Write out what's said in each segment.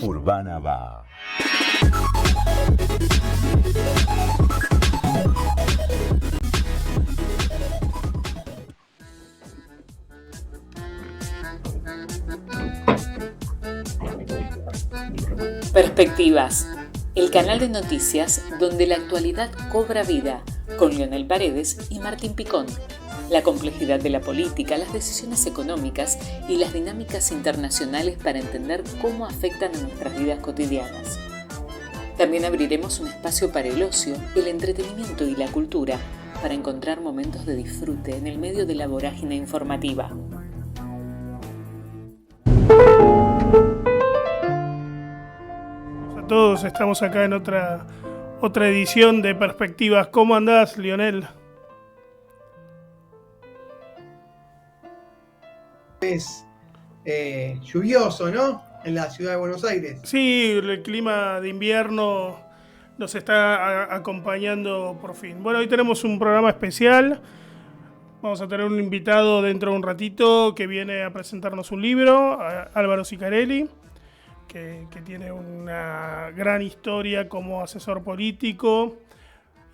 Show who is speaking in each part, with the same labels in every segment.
Speaker 1: Urbana va.
Speaker 2: Perspectivas, el canal de noticias donde la actualidad cobra vida, con Leonel Paredes y Martín Picón. La complejidad de la política, las decisiones económicas y las dinámicas internacionales para entender cómo afectan a nuestras vidas cotidianas. También abriremos un espacio para el ocio, el entretenimiento y la cultura, para encontrar momentos de disfrute en el medio de la vorágine informativa.
Speaker 3: Todos estamos acá en otra edición de Perspectivas. ¿Cómo andás, Lionel?
Speaker 4: Es lluvioso, ¿no? En la ciudad de Buenos Aires.
Speaker 3: Sí, el clima de invierno nos está acompañando por fin. Bueno, hoy tenemos un programa especial. Vamos a tener un invitado dentro de un ratito que viene a presentarnos un libro, Álvaro Sicarelli, que tiene una gran historia como asesor político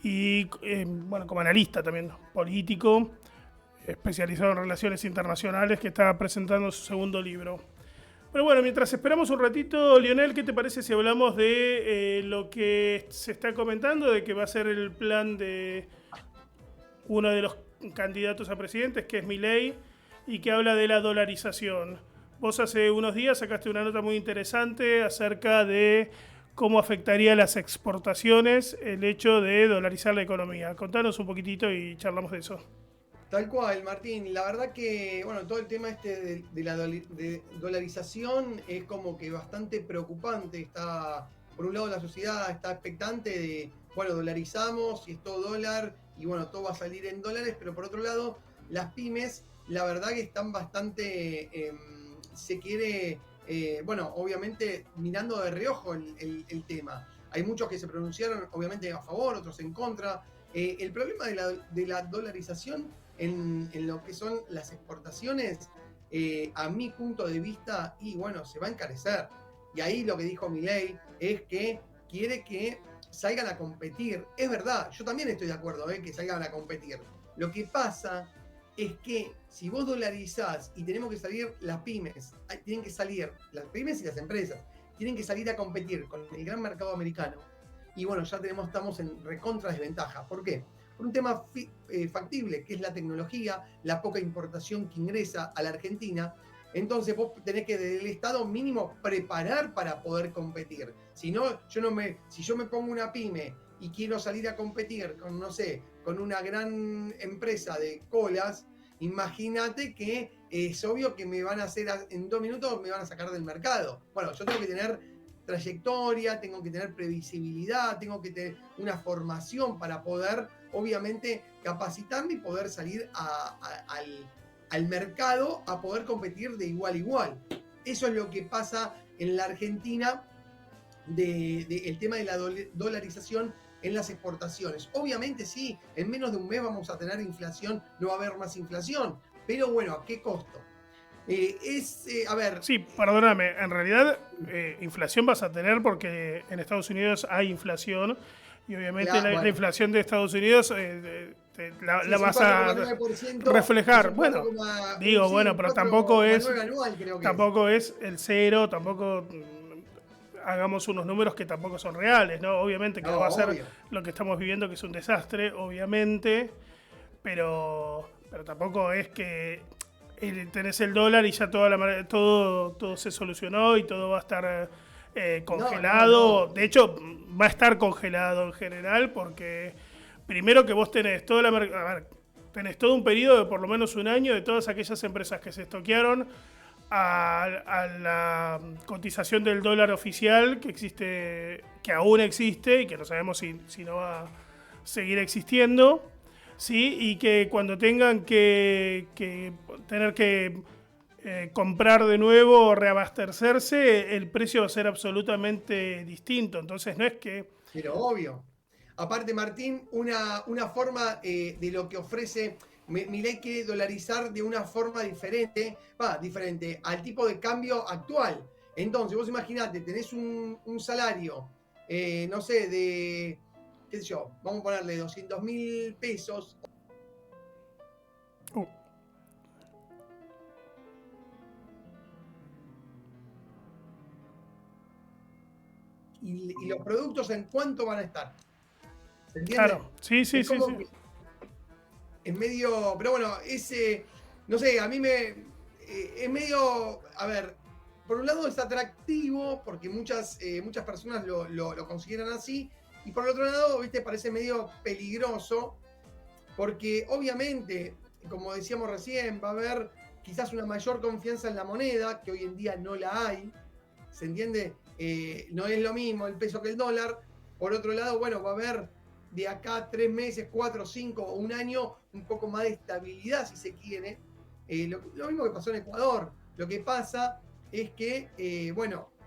Speaker 3: y como analista también político, especializado en relaciones internacionales, que está presentando su segundo libro. Pero bueno, mientras esperamos un ratito, Lionel, ¿qué te parece si hablamos de lo que se está comentando, de que va a ser el plan de uno de los candidatos a presidentes, que es Milei, y que habla de la dolarización? Vos hace unos días sacaste una nota muy interesante acerca de cómo afectaría las exportaciones el hecho de dolarizar la economía. Contanos un poquitito y charlamos de eso.
Speaker 4: Tal cual, Martín. La verdad que, todo el tema de la dolarización es como que bastante preocupante. Está, por un lado, la sociedad está expectante de, dolarizamos y es todo dólar y todo va a salir en dólares, pero por otro lado, las pymes, la verdad que están bastante, se quiere, obviamente mirando de reojo el tema. Hay muchos que se pronunciaron, obviamente, a favor, otros en contra. El problema de la dolarización en lo que son las exportaciones, a mi punto de vista, se va a encarecer. Y ahí lo que dijo Milei es que quiere que salgan a competir. Es verdad, yo también estoy de acuerdo que salgan a competir. Lo que pasa es que si vos dolarizás y tenemos que salir las pymes, tienen que salir las pymes y las empresas, tienen que salir a competir con el gran mercado americano. Y ya estamos en recontra desventaja. ¿Por qué? Por un tema factible, que es la tecnología, la poca importación que ingresa a la Argentina. Entonces vos tenés que desde el Estado mínimo preparar para poder competir. Si yo me pongo una pyme y quiero salir a competir con, con una gran empresa de colas, imagínate que es obvio que me van a hacer, en 2 minutos me van a sacar del mercado. Yo tengo que tener trayectoria, tengo que tener previsibilidad, tengo que tener una formación para poder, obviamente, capacitarme y poder salir al mercado a poder competir de igual a igual. Eso es lo que pasa en la Argentina el tema de la dolarización en las exportaciones. Obviamente sí, en menos de un mes vamos a tener inflación, no va a haber más inflación, pero ¿a qué costo?
Speaker 3: Sí, perdóname, en realidad inflación vas a tener porque en Estados Unidos hay inflación y obviamente la inflación de Estados Unidos la vas a reflejar. Pero tampoco es el cero, tampoco hagamos unos números que tampoco son reales, ¿no? Obviamente que no va a ser lo que estamos viviendo, que es un desastre, obviamente, pero tampoco es que tenés el dólar y ya todo se solucionó y todo va a estar congelado. No. De hecho, va a estar congelado en general porque primero que vos tenés tenés todo un periodo de por lo menos un año de todas aquellas empresas que se estoquearon a la cotización del dólar oficial que existe, que aún existe y que no sabemos si no va a seguir existiendo. Sí, y que cuando tengan que tener que comprar de nuevo o reabastecerse, el precio va a ser absolutamente distinto. Entonces no es que...
Speaker 4: Pero obvio. Aparte, Martín, una forma de lo que ofrece Milei, quiere dolarizar de una forma diferente al tipo de cambio actual. Entonces, vos imaginate, tenés un salario, no sé, de, qué sé yo, vamos a ponerle 200.000 pesos. Y los productos, ¿en cuánto van a estar? ¿Se entiende?
Speaker 3: Claro, sí.
Speaker 4: Es medio, pero bueno, no sé, a mí es medio, a ver, por un lado es atractivo porque muchas personas lo consideran así, y por el otro lado, viste, parece medio peligroso porque obviamente, como decíamos recién, va a haber quizás una mayor confianza en la moneda, que hoy en día no la hay, ¿se entiende? No es lo mismo el peso que el dólar. Por otro lado, bueno, va a haber de acá 3 meses, 4, 5 o un año un poco más de estabilidad, si se quiere. Lo mismo que pasó en Ecuador. Lo que pasa es que,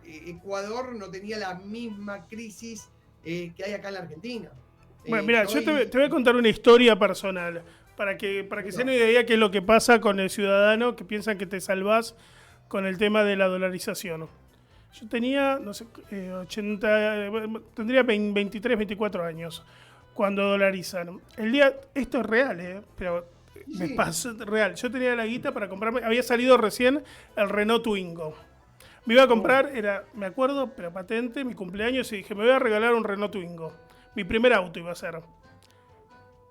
Speaker 4: Ecuador no tenía la misma crisis que hay acá en la Argentina.
Speaker 3: Bueno, mira, yo te voy a contar una historia personal para que se den una idea qué es lo que pasa con el ciudadano que piensan que te salvás con el tema de la dolarización. Yo tenía, no sé, tendría 23, 24 años cuando dolarizan. Esto es real, pero me pasó real. Yo tenía la guita para comprarme, había salido recién el Renault Twingo. Me iba a comprar, me acuerdo, pero patente, mi cumpleaños, y dije, me voy a regalar un Renault Twingo. Mi primer auto iba a ser.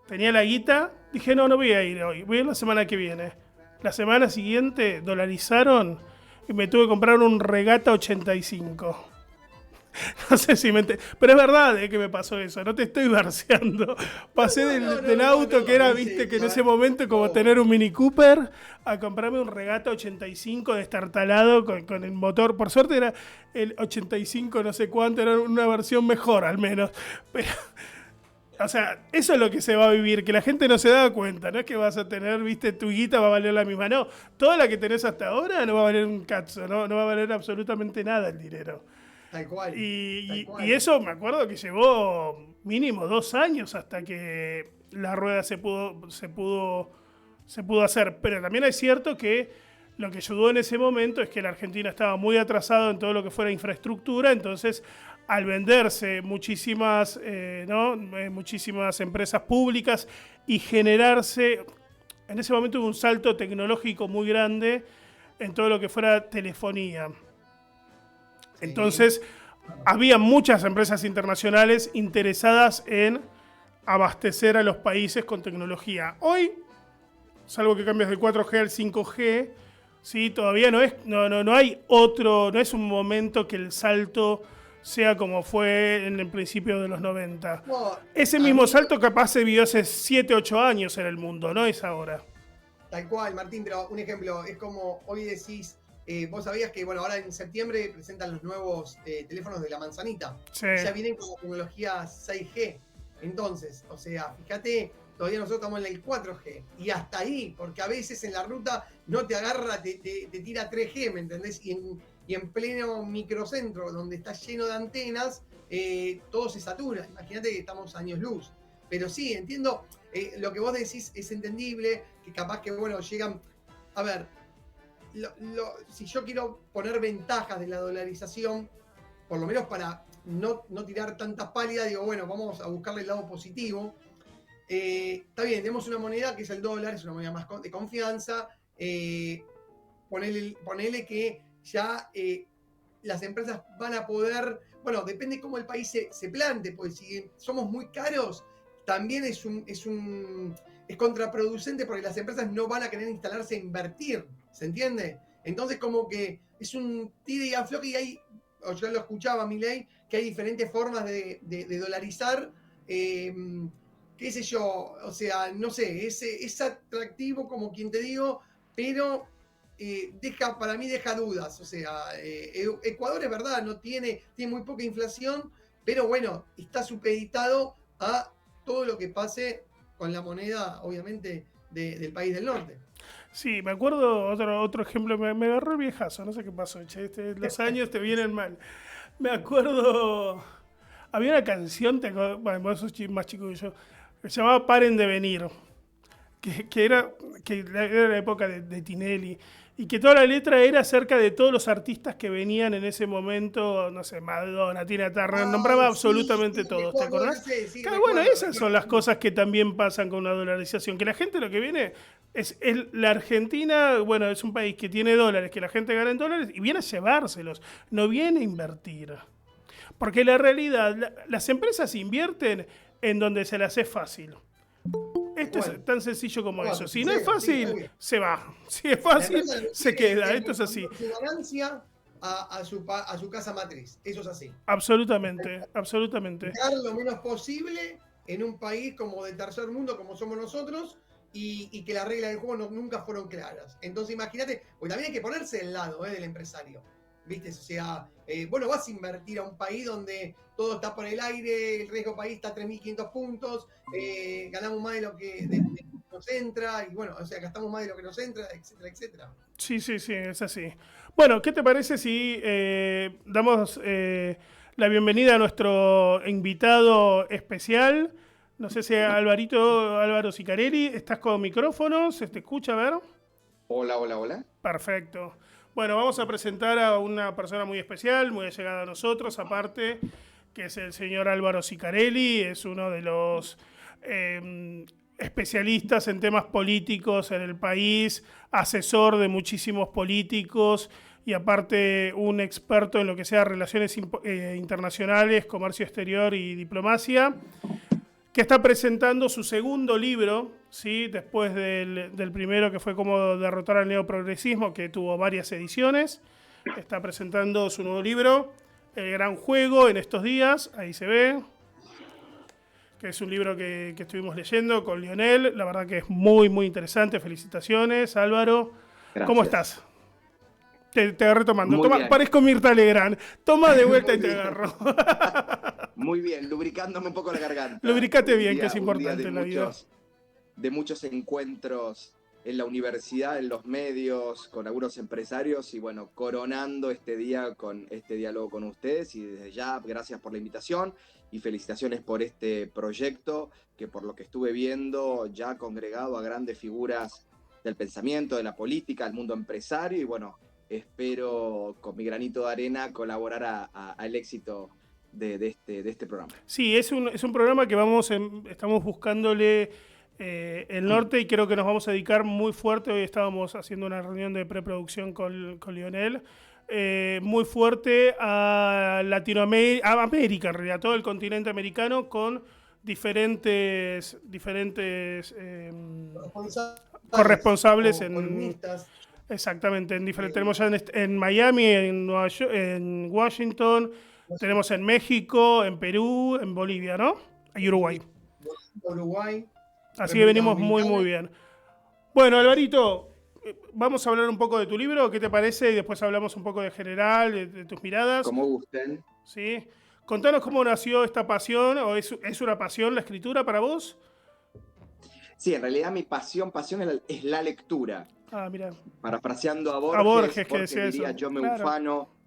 Speaker 3: Tenía la guita, dije, no voy a ir hoy, voy a ir la semana que viene. La semana siguiente dolarizaron y me tuve que comprar un Regata 85. No sé si me pero es verdad que me pasó eso, no te estoy barceando. Pasé del auto que era, viste, que en ese momento como tener un Mini Cooper, a comprarme un Regata 85 destartalado con el motor. Por suerte era el 85 no sé cuánto, era una versión mejor al menos. Pero, o sea, eso es lo que se va a vivir, que la gente no se da cuenta, no es que vas a tener, viste, tu guita va a valer la misma, no. Toda la que tenés hasta ahora no va a valer un cazzo, no va a valer absolutamente nada el dinero.
Speaker 4: Tal cual.
Speaker 3: Y eso me acuerdo que llevó mínimo 2 años hasta que la rueda se pudo hacer. Pero también es cierto que lo que ayudó en ese momento es que la Argentina estaba muy atrasado en todo lo que fuera infraestructura, entonces al venderse muchísimas empresas públicas y generarse, en ese momento hubo un salto tecnológico muy grande en todo lo que fuera telefonía. Entonces, había muchas empresas internacionales interesadas en abastecer a los países con tecnología. Hoy, salvo que cambias del 4G al 5G, ¿sí? Todavía no es un momento que el salto sea como fue en el principio de los 90. No, ese mismo salto capaz se vio hace 7, 8 años en el mundo, no es ahora.
Speaker 4: Tal cual, Martín, pero un ejemplo, es como hoy decís, vos sabías que, bueno, ahora en septiembre presentan los nuevos teléfonos de la manzanita. Sí. Ya vienen con tecnología 6G. Entonces, o sea, fíjate, todavía nosotros estamos en el 4G. Y hasta ahí, porque a veces en la ruta no te agarra, te tira 3G, ¿me entendés? Y en pleno microcentro, donde está lleno de antenas, todo se satura. Imagínate que estamos años luz. Pero sí, entiendo, lo que vos decís es entendible, que capaz que, bueno, llegan... A ver, si yo quiero poner ventajas de la dolarización, por lo menos para no tirar tantas pálidas, digo, bueno, vamos a buscarle el lado positivo. Está bien, tenemos una moneda que es el dólar, es una moneda más de confianza. Ponele que ya las empresas van a poder, bueno, depende cómo el país se plante, porque si somos muy caros, también es contraproducente porque las empresas no van a querer instalarse a invertir, ¿se entiende? Entonces como que es un tira y afloje, y hay, o yo lo escuchaba, Milei, que hay diferentes formas de dolarizar, qué sé yo, o sea, no sé, es atractivo como quien te digo, pero para mí deja dudas, o sea, Ecuador es verdad, tiene muy poca inflación, pero bueno, está supeditado a todo lo que pase con la moneda, obviamente, del país del norte.
Speaker 3: Sí, me acuerdo otro ejemplo, me agarró el viejazo, no sé qué pasó, los años te vienen mal. Me acuerdo, había una canción, bueno, vos sos más chico que yo, que se llamaba Paren de Venir, que era la época de Tinelli, Y que toda la letra era acerca de todos los artistas que venían en ese momento, no sé, Madonna, Tina Turner, nombraba absolutamente todos, ¿te acordás? Claro, bueno, esas son las cosas que también pasan con una dolarización, que la gente lo que viene la Argentina, bueno, es un país que tiene dólares, que la gente gana en dólares y viene a llevárselos, no viene a invertir. Porque la realidad, las empresas invierten en donde se las es fácil. Esto es tan sencillo como eso. Si no es fácil, se va. Si es fácil, se queda. Esto es así.
Speaker 4: Su ganancia a su casa matriz. Eso es así.
Speaker 3: Absolutamente, absolutamente.
Speaker 4: Dar lo menos posible en un país como de tercer mundo, como somos nosotros, y que las reglas del juego nunca fueron claras. Entonces, imagínate, pues también hay que ponerse del lado del empresario. ¿Viste? O sea, bueno, vas a invertir a un país donde todo está por el aire, el riesgo país está a 3.500 puntos, ganamos más de lo que nos entra, y bueno, o sea, gastamos más de lo que nos entra, etcétera, etcétera.
Speaker 3: Sí, es así. Bueno, ¿qué te parece si damos la bienvenida a nuestro invitado especial? No sé si Álvaro Sicarelli, ¿estás con micrófonos? ¿Se te escucha, a ver?
Speaker 1: Hola.
Speaker 3: Perfecto. Bueno, vamos a presentar a una persona muy especial, muy allegada a nosotros, aparte, que es el señor Álvaro Sicarelli, es uno de los especialistas en temas políticos en el país, asesor de muchísimos políticos y aparte un experto en lo que sea relaciones internacionales, comercio exterior y diplomacia, que está presentando su segundo libro, ¿sí? Después del primero que fue Cómo derrotar al neoprogresismo, que tuvo varias ediciones. Está presentando su nuevo libro, El Gran Juego, en estos días, ahí se ve, que es un libro que estuvimos leyendo con Lionel. La verdad que es muy, muy interesante. Felicitaciones, Álvaro. Gracias. ¿Cómo estás? Te agarré tomando. Parezco Mirta Legrand. Toma de vuelta y te agarro.
Speaker 1: Muy bien, lubricándome un poco la garganta.
Speaker 3: Lubricate bien, que es importante en la vida.
Speaker 1: De muchos encuentros en la universidad, en los medios, con algunos empresarios y bueno, coronando este día con este diálogo con ustedes y desde ya gracias por la invitación y felicitaciones por este proyecto que por lo que estuve viendo ya ha congregado a grandes figuras del pensamiento, de la política, del mundo empresario y bueno, espero con mi granito de arena colaborar al éxito de este programa.
Speaker 3: Sí, es un programa que estamos buscándole el norte y creo que nos vamos a dedicar muy fuerte. Hoy estábamos haciendo una reunión de preproducción con Lionel, muy fuerte a Latinoamérica, a América en realidad, todo el continente americano con diferentes corresponsables exactamente, en diferentes. Tenemos ya en Miami, en Washington, tenemos en México, en Perú, en Bolivia, ¿no? Y Uruguay. Así que venimos muy bien. Bueno, Alvarito, vamos a hablar un poco de tu libro, ¿qué te parece? Y después hablamos un poco de general, de tus miradas.
Speaker 1: Como gusten.
Speaker 3: Sí. Contanos cómo nació esta pasión, o es una pasión la escritura para vos.
Speaker 1: Sí, en realidad mi pasión es la lectura.
Speaker 3: Mira.
Speaker 1: Parafraseando a Borges
Speaker 3: que decía
Speaker 1: diría,
Speaker 3: eso.
Speaker 1: Yo me ufano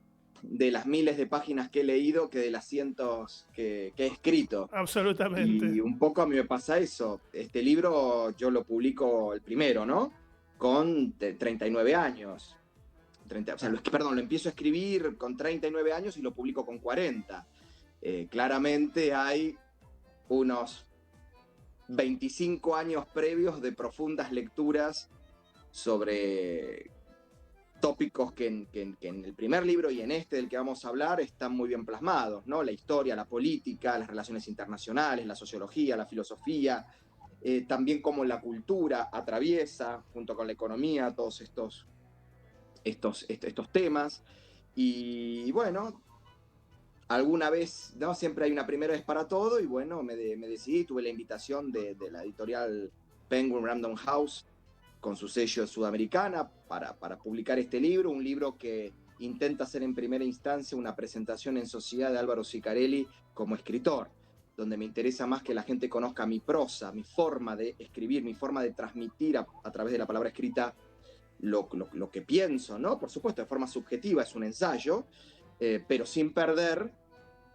Speaker 1: de las miles de páginas que he leído que de las cientos que he escrito.
Speaker 3: Absolutamente.
Speaker 1: Y un poco a mí me pasa eso. Este libro yo lo publico el primero, ¿no? Con 39 años. Lo empiezo a escribir con 39 años y lo publico con 40. Claramente hay unos 25 años previos de profundas lecturas sobre tópicos que en el primer libro y en este del que vamos a hablar están muy bien plasmados, ¿no? La historia, la política, las relaciones internacionales, la sociología, la filosofía, también cómo la cultura atraviesa, junto con la economía, todos estos temas. Y bueno, alguna vez, ¿no? Siempre hay una primera vez para todo y bueno, me decidí, tuve la invitación de la editorial Penguin Random House con su sello sudamericana para publicar este libro, un libro que intenta hacer en primera instancia una presentación en sociedad de Álvaro Sicarelli como escritor, donde me interesa más que la gente conozca mi prosa, mi forma de escribir, mi forma de transmitir a través de la palabra escrita lo que pienso, ¿no? Por supuesto, de forma subjetiva, es un ensayo, pero sin perder,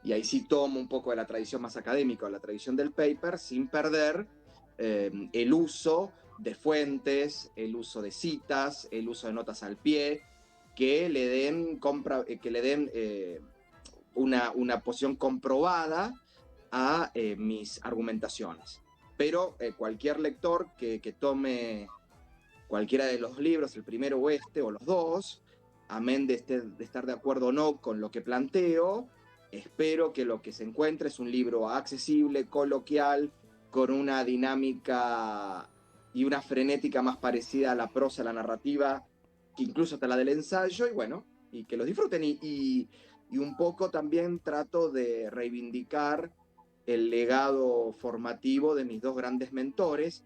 Speaker 1: y ahí sí tomo un poco de la tradición más académica, la tradición del paper, sin perder el uso de fuentes, el uso de citas, el uso de notas al pie, que le den una posición comprobada a mis argumentaciones. Pero cualquier lector que tome cualquiera de los libros, el primero o este, o los dos, amén de estar de acuerdo o no con lo que planteo, espero que lo que se encuentre es un libro accesible, coloquial, con una dinámica y una frenética más parecida a la prosa, a la narrativa, que incluso hasta la del ensayo, y bueno, y que los disfruten. Y un poco también trato de reivindicar el legado formativo de mis dos grandes mentores,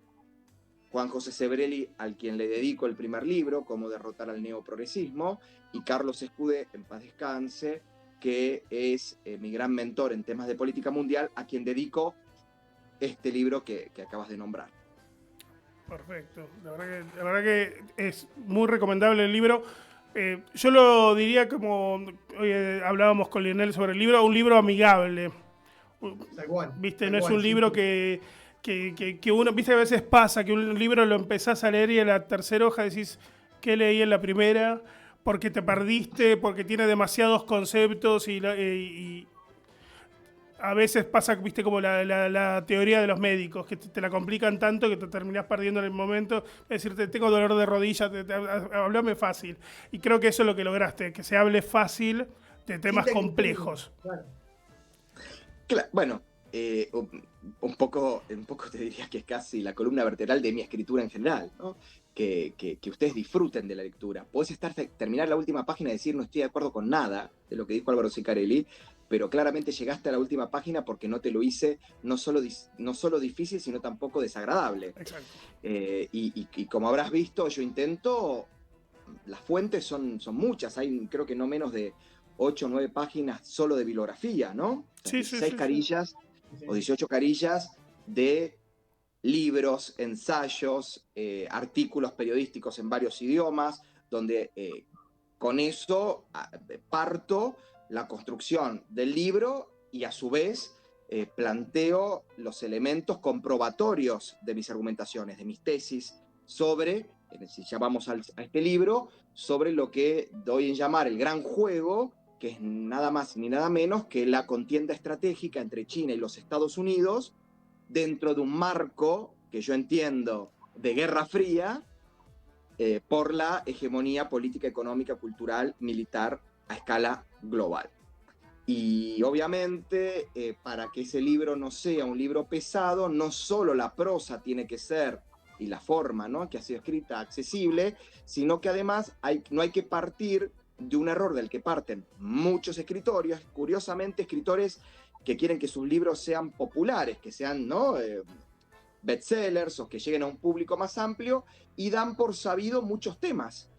Speaker 1: Juan José Sebrelli, al quien le dedico el primer libro, Cómo derrotar al neoprogresismo, y Carlos Escudé, en paz descanse, que es mi gran mentor en temas de política mundial, a quien dedico este libro que acabas de nombrar.
Speaker 3: Perfecto. La verdad que es muy recomendable el libro. Yo lo diría como hoy hablábamos con Lionel sobre el libro, un libro amigable. ¿Viste? No es un libro que uno, viste, a veces pasa que un libro lo empezás a leer y en la tercera hoja decís, ¿qué leí en la primera? Porque te perdiste, porque tiene demasiados conceptos y a veces pasa, viste, como la teoría de los médicos, que te la complican tanto que te terminás perdiendo en el momento. Es decir, tengo dolor de rodilla, hablame fácil. Y creo que eso es lo que lograste, que se hable fácil de temas complejos.
Speaker 1: Claro, bueno, un poco te diría que es casi la columna vertebral de mi escritura en general, ¿no? Que ustedes disfruten de la lectura. Podés terminar la última página y decir no estoy de acuerdo con nada de lo que dijo Álvaro Ciccarelli, pero claramente llegaste a la última página porque no te lo hice no solo difícil, sino tampoco desagradable.
Speaker 3: Exacto.
Speaker 1: Y como habrás visto, yo intento, las fuentes son muchas, hay creo que no menos de 8 o 9 páginas solo de bibliografía, ¿no? O sea, 16 carillas o 18 carillas de libros, ensayos, artículos periodísticos en varios idiomas, donde con eso parto la construcción del libro y a su vez planteo los elementos comprobatorios de mis argumentaciones, de mis tesis sobre, si llamamos a este libro, sobre lo que doy en llamar el gran juego, que es nada más ni nada menos que la contienda estratégica entre China y los Estados Unidos dentro de un marco que yo entiendo de Guerra Fría por la hegemonía política, económica, cultural, militar a escala global. Y obviamente para que ese libro no sea un libro pesado, no solo la prosa tiene que ser, y la forma, ¿no?, que ha sido escrita, accesible, sino que además no hay que partir de un error del que parten muchos escritores, curiosamente escritores que quieren que sus libros sean populares, que sean, ¿no?, bestsellers o que lleguen a un público más amplio, y dan por sabido muchos temas.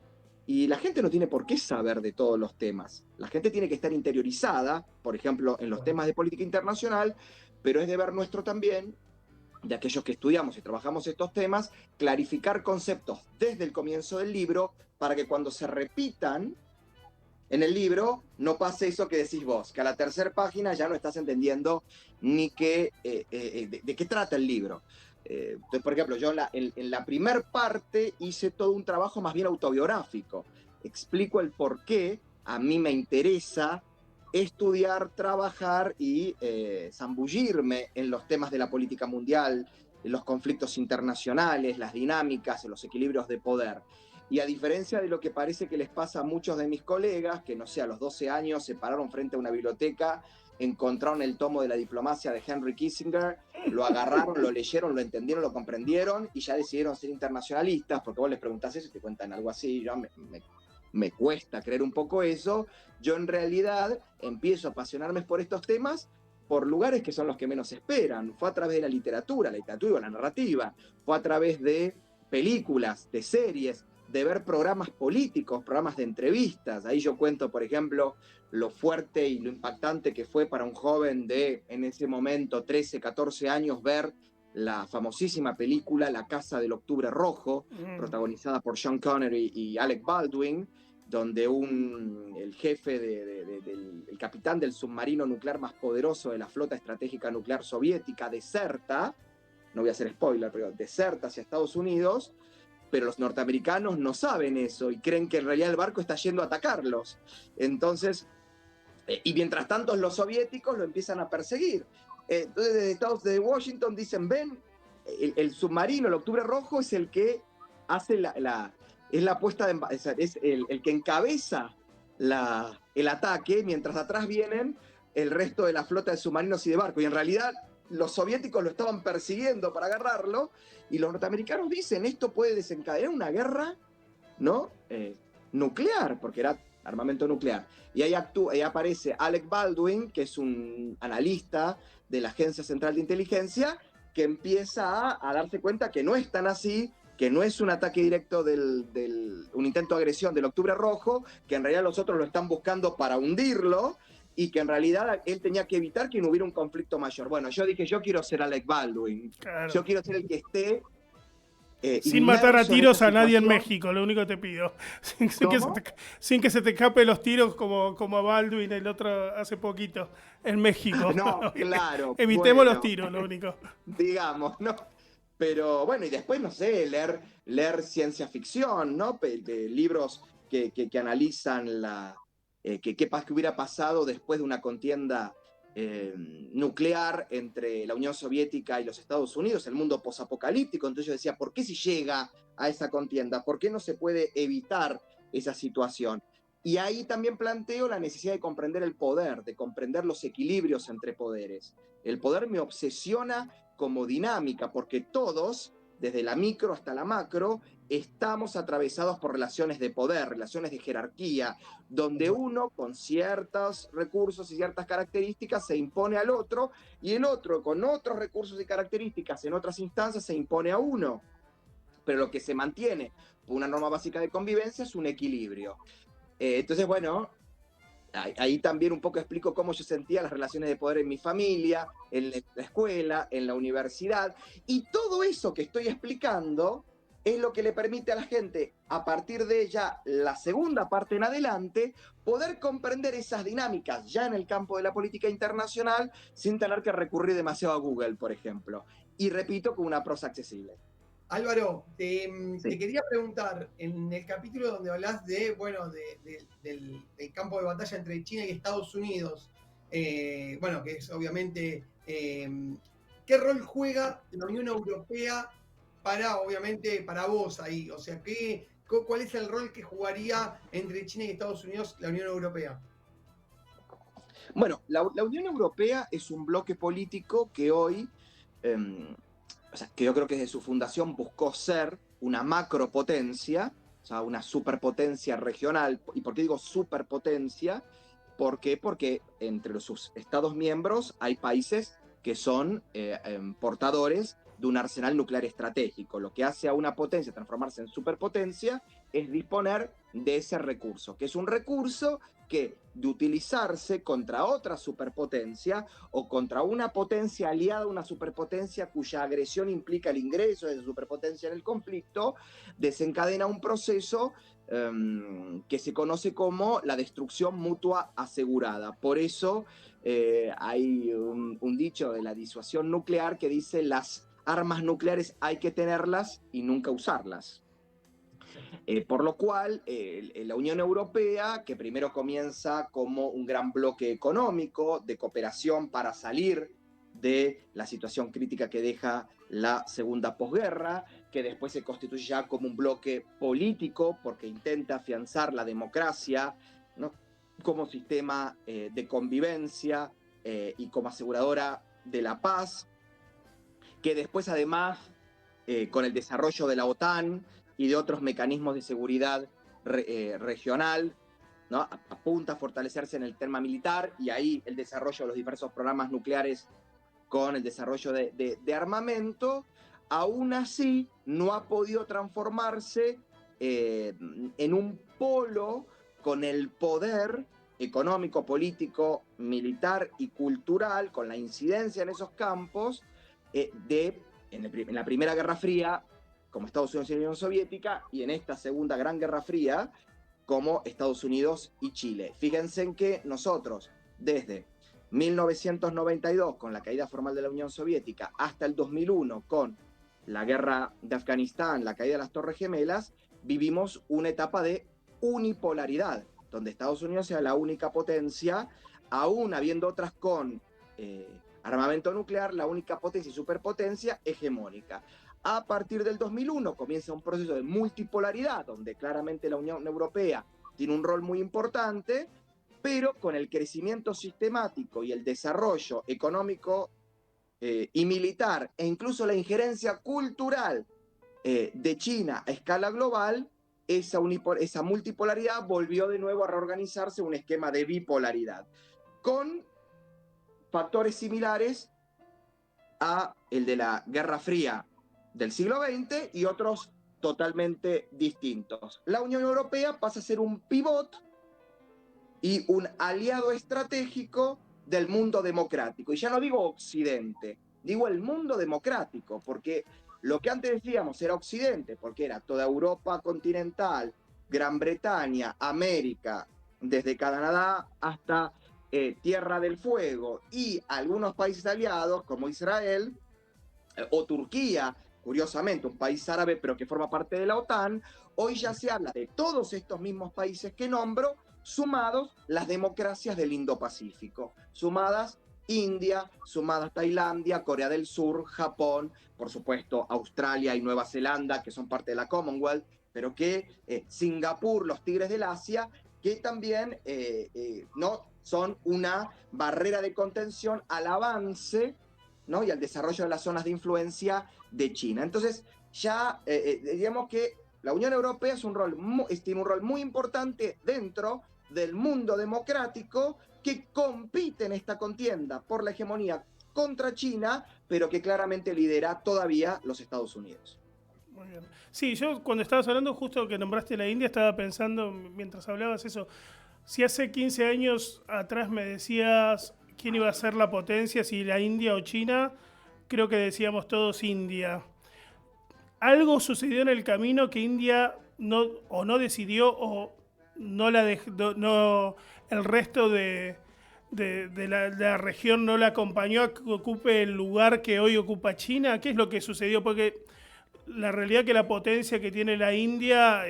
Speaker 1: Y la gente no tiene por qué saber de todos los temas. La gente tiene que estar interiorizada, por ejemplo, en los temas de política internacional, pero es deber nuestro también, de aquellos que estudiamos y trabajamos estos temas, clarificar conceptos desde el comienzo del libro para que cuando se repitan en el libro no pase eso que decís vos, que a la tercera página ya no estás entendiendo ni de qué trata el libro. Entonces, por ejemplo, yo en la primer parte hice todo un trabajo más bien autobiográfico. Explico el por qué a mí me interesa estudiar, trabajar y zambullirme en los temas de la política mundial, en los conflictos internacionales, las dinámicas, los equilibrios de poder. Y a diferencia de lo que parece que les pasa a muchos de mis colegas, que no sé, a los 12 años se pararon frente a una biblioteca, encontraron el tomo de la diplomacia de Henry Kissinger, lo agarraron, lo leyeron, lo entendieron, lo comprendieron y ya decidieron ser internacionalistas, porque vos les preguntás eso y te cuentan algo así. Yo me cuesta creer un poco eso. Yo en realidad empiezo a apasionarme por estos temas por lugares que son los que menos esperan. Fue a través de la literatura y la narrativa, fue a través de películas, de series, de ver programas políticos, programas de entrevistas. Ahí yo cuento, por ejemplo, lo fuerte y lo impactante que fue para un joven de, en ese momento, 13, 14 años, ver la famosísima película La Casa del Octubre Rojo, protagonizada por Sean Connery y Alec Baldwin, donde el jefe el capitán del submarino nuclear más poderoso de la flota estratégica nuclear soviética deserta no voy a hacer spoiler, pero deserta hacia Estados Unidos, pero los norteamericanos no saben eso y creen que en realidad el barco está yendo a atacarlos. Entonces, y mientras tanto los soviéticos lo empiezan a perseguir. Entonces desde Washington dicen, ven, el submarino, el Octubre Rojo, es el que hace es la puesta de, es el que encabeza el ataque, mientras atrás vienen el resto de la flota de submarinos y de barcos. Y en realidad los soviéticos lo estaban persiguiendo para agarrarlo, y los norteamericanos dicen, esto puede desencadenar una guerra, ¿no? Nuclear, porque era armamento nuclear. Y ahí aparece Alec Baldwin, que es un analista de la Agencia Central de Inteligencia, que empieza a darse cuenta que no es tan así, que no es un ataque directo un intento de agresión del Octubre Rojo, que en realidad los otros lo están buscando para hundirlo, y que en realidad él tenía que evitar que no hubiera un conflicto mayor. Bueno, yo dije, yo quiero ser Alec Baldwin. Claro. Yo quiero ser el que esté...
Speaker 3: sin matar a tiros a nadie en México, lo único que te pido. Sin que se te escape los tiros como a Baldwin, el otro hace poquito, en México.
Speaker 1: No, claro.
Speaker 3: Evitemos los tiros, lo único.
Speaker 1: Digamos, ¿no? Pero bueno, y después, no sé, leer ciencia ficción, ¿no? De libros que analizan qué hubiera pasado después de una contienda nuclear entre la Unión Soviética y los Estados Unidos, el mundo posapocalíptico. Entonces yo decía, ¿por qué si llega a esa contienda? ¿Por qué no se puede evitar esa situación? Y ahí también planteo la necesidad de comprender el poder, de comprender los equilibrios entre poderes. El poder me obsesiona como dinámica, porque todos, desde la micro hasta la macro, estamos atravesados por relaciones de poder, relaciones de jerarquía, donde uno con ciertos recursos y ciertas características se impone al otro, y el otro con otros recursos y características en otras instancias se impone a uno. Pero lo que se mantiene por una norma básica de convivencia es un equilibrio. Entonces, bueno, ahí también un poco explico cómo yo sentía las relaciones de poder en mi familia, en la escuela, en la universidad, y todo eso que estoy explicando es lo que le permite a la gente, a partir de ya la segunda parte en adelante, poder comprender esas dinámicas ya en el campo de la política internacional sin tener que recurrir demasiado a Google, por ejemplo. Y repito, con una prosa accesible.
Speaker 4: Álvaro, te quería preguntar, en el capítulo donde hablas del campo de batalla entre China y Estados Unidos, que es obviamente, ¿qué rol juega la Unión Europea para vos ahí? O sea, ¿cuál es el rol que jugaría entre China y Estados Unidos la Unión Europea?
Speaker 1: Bueno, la Unión Europea es un bloque político que hoy... que yo creo que desde su fundación buscó ser una macropotencia, o sea, una superpotencia regional. ¿Y por qué digo superpotencia? ¿Por qué? Porque entre sus Estados miembros hay países que son portadores de un arsenal nuclear estratégico. Lo que hace a una potencia transformarse en superpotencia es disponer de ese recurso, que es un recurso que, de utilizarse contra otra superpotencia o contra una potencia aliada a una superpotencia cuya agresión implica el ingreso de esa superpotencia en el conflicto, desencadena un proceso que se conoce como la destrucción mutua asegurada. Por eso hay un dicho de la disuasión nuclear que dice: las armas nucleares hay que tenerlas y nunca usarlas. Por lo cual, la Unión Europea, que primero comienza como un gran bloque económico de cooperación para salir de la situación crítica que deja la segunda posguerra, que después se constituye ya como un bloque político porque intenta afianzar la democracia, ¿no?, como sistema de convivencia y como aseguradora de la paz, que después además, con el desarrollo de la OTAN y de otros mecanismos de seguridad regional, ¿no?, apunta a fortalecerse en el tema militar, y ahí el desarrollo de los diversos programas nucleares con el desarrollo de armamento. Aún así no ha podido transformarse en un polo con el poder económico, político, militar y cultural, con la incidencia en esos campos en la Primera Guerra Fría, como Estados Unidos y la Unión Soviética, y en esta Segunda Gran Guerra Fría, como Estados Unidos y Chile. Fíjense en que nosotros, desde 1992 con la caída formal de la Unión Soviética hasta el 2001 con la guerra de Afganistán, la caída de las Torres Gemelas, vivimos una etapa de unipolaridad, donde Estados Unidos sea la única potencia, aún habiendo otras con armamento nuclear, la única potencia y superpotencia hegemónica. A partir del 2001 comienza un proceso de multipolaridad, donde claramente la Unión Europea tiene un rol muy importante, pero con el crecimiento sistemático y el desarrollo económico y militar, e incluso la injerencia cultural de China a escala global, esa multipolaridad volvió de nuevo a reorganizarse un esquema de bipolaridad, con factores similares a el de la Guerra Fría del siglo XX y otros totalmente distintos. La Unión Europea pasa a ser un pivot y un aliado estratégico del mundo democrático. Y ya no digo Occidente, digo el mundo democrático, porque lo que antes decíamos era Occidente, porque era toda Europa continental, Gran Bretaña, América, desde Canadá hasta Tierra del Fuego, y algunos países aliados como Israel o Turquía, curiosamente un país árabe pero que forma parte de la OTAN. Hoy ya se habla de todos estos mismos países que nombro, sumados las democracias del Indo-Pacífico, sumadas India, sumadas Tailandia, Corea del Sur, Japón, por supuesto Australia y Nueva Zelanda, que son parte de la Commonwealth, pero que Singapur, los tigres del Asia, que también no son una barrera de contención al avance, ¿no?, y al desarrollo de las zonas de influencia de China. Entonces, ya digamos que la Unión Europea tiene un rol muy importante dentro del mundo democrático, que compite en esta contienda por la hegemonía contra China, pero que claramente lidera todavía los Estados Unidos.
Speaker 3: Muy bien. Sí, yo cuando estabas hablando, justo que nombraste la India, estaba pensando, mientras hablabas eso, si hace 15 años atrás me decías quién iba a ser la potencia, si la India o China, creo que decíamos todos India. Algo sucedió en el camino que India no decidió o no la dejó, el resto de la región no la acompañó a que ocupe el lugar que hoy ocupa China. ¿Qué es lo que sucedió? Porque la realidad es que la potencia que tiene la India,